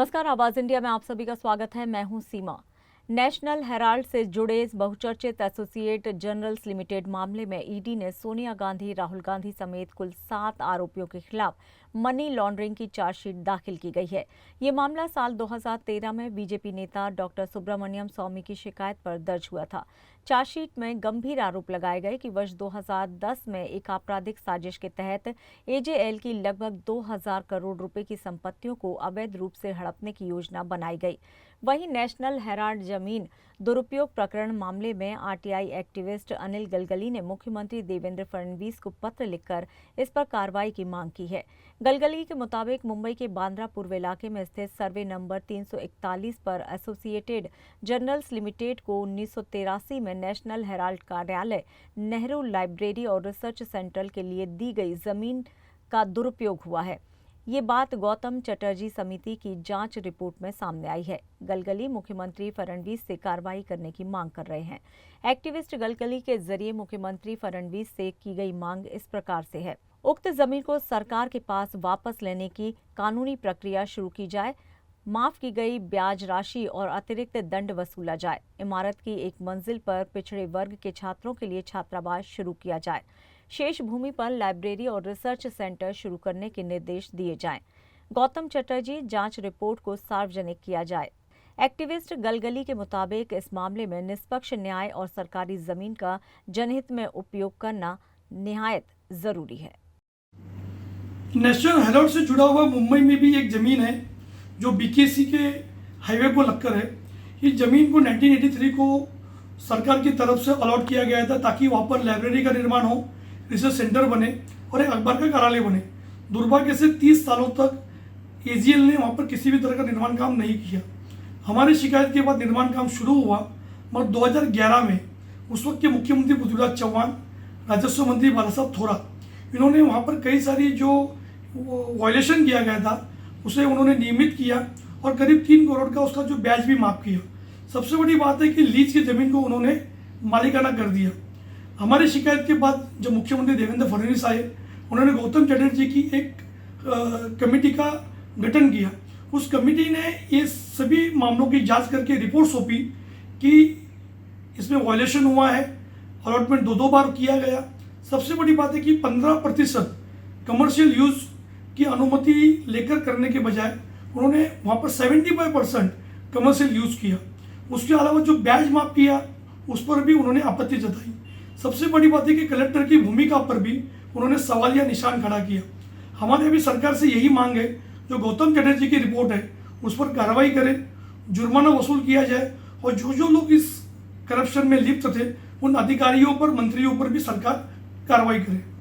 नमस्कार, आवाज इंडिया में आप सभी का स्वागत है। मैं हूं सीमा। नेशनल हेराल्ड से जुड़े बहुचर्चित एसोसिएट जर्नल्स लिमिटेड मामले में ईडी ने सोनिया गांधी, राहुल गांधी समेत कुल 7 आरोपियों के खिलाफ मनी लॉन्ड्रिंग की चार्जशीट दाखिल की गई है। ये मामला साल 2013 में बीजेपी नेता डॉक्टर सुब्रमण्यम स्वामी की शिकायत पर दर्ज हुआ था। चार्जशीट में गंभीर आरोप लगाए गए कि वर्ष 2010 में एक आपराधिक साजिश के तहत एजेएल की लगभग 2000 करोड़ रुपए की संपत्तियों को अवैध रूप से हड़पने की योजना बनाई गई। वहीं नेशनल हेराल्ड जमीन दुरुपयोग प्रकरण मामले में आरटीआई एक्टिविस्ट अनिल गलगली ने मुख्यमंत्री देवेंद्र फडणवीस को पत्र लिखकर इस पर कार्रवाई की मांग की है। गलगली के मुताबिक मुंबई के बांद्रा पूर्व इलाके में स्थित सर्वे नंबर 341 पर एसोसिएटेड जर्नल्स लिमिटेड को 1983 में नेशनल हेराल्ड कार्यालय, नेहरू लाइब्रेरी और रिसर्च सेंटर के लिए दी गई जमीन का दुरुपयोग हुआ है। ये बात गौतम चटर्जी समिति की जांच रिपोर्ट में सामने आई है। गलगली मुख्यमंत्री फडणवीस से कार्रवाई करने की मांग कर रहे हैं। एक्टिविस्ट गलगली के जरिए मुख्यमंत्री फडणवीस से की गई मांग इस प्रकार से है। उक्त जमीन को सरकार के पास वापस लेने की कानूनी प्रक्रिया शुरू की जाए, माफ की गई ब्याज राशि और अतिरिक्त दंड वसूला जाए, इमारत की एक मंजिल पर पिछड़े वर्ग के छात्रों के लिए छात्रावास शुरू किया जाए, शेष भूमि पर लाइब्रेरी और रिसर्च सेंटर शुरू करने के निर्देश दिए जाएं। गौतम चटर्जी जांच रिपोर्ट को सार्वजनिक किया जाए। एक्टिविस्ट गलगली के मुताबिक इस मामले में निष्पक्ष न्याय और सरकारी जमीन का जनहित में उपयोग करना निहायत जरूरी है। नेशनल हेराल्ड से जुड़ा हुआ मुंबई में भी एक जमीन है जो बीकेसी के हाईवे को लगकर है। इस जमीन को 1983 को सरकार की तरफ से अलॉट किया गया था ताकि वहाँ पर लाइब्रेरी का निर्माण हो, रिसर्च सेंटर बने और एक अखबार का कार्यालय बने। दुर्भाग्य से 30 सालों तक एजीएल ने वहाँ पर किसी भी तरह का निर्माण काम नहीं किया। हमारी शिकायत के बाद निर्माण काम शुरू हुआ, मगर 2011 में उस वक्त के मुख्यमंत्री पृथ्वीराज चौहान, राजस्व मंत्री बालासाहब थोराट, इन्होंने वहाँ पर कई सारी जो वायलेशन किया गया था उसे उन्होंने नियमित किया और करीब 3 करोड़ का उसका जो ब्याज भी माफ किया। सबसे बड़ी बात है कि लीज की जमीन को उन्होंने मालिकाना कर दिया। हमारी शिकायत के बाद जब मुख्यमंत्री देवेंद्र फडणवीस आए, उन्होंने गौतम चटर्जी की एक कमेटी का गठन किया। उस कमेटी ने ये सभी मामलों की जांच करके रिपोर्ट सौंपी कि इसमें वायलेशन हुआ है, अलॉटमेंट 2 बार किया गया। सबसे बड़ी बात है कि 15% कमर्शियल यूज़ की अनुमति लेकर करने के बजाय उन्होंने वहाँ पर 75% कमर्शियल यूज़ किया। उसके अलावा जो ब्याज माफ किया उस पर भी उन्होंने आपत्ति जताई। सबसे बड़ी बात है कि कलेक्टर की भूमिका पर भी उन्होंने सवालिया निशान खड़ा किया। हमारे अभी सरकार से यही मांग है, जो गौतम चटर्जी की रिपोर्ट है उस पर कार्रवाई करें, जुर्माना वसूल किया जाए और जो लोग इस करप्शन में लिप्त थे उन अधिकारियों पर, मंत्रियों पर भी सरकार कार्रवाई करे।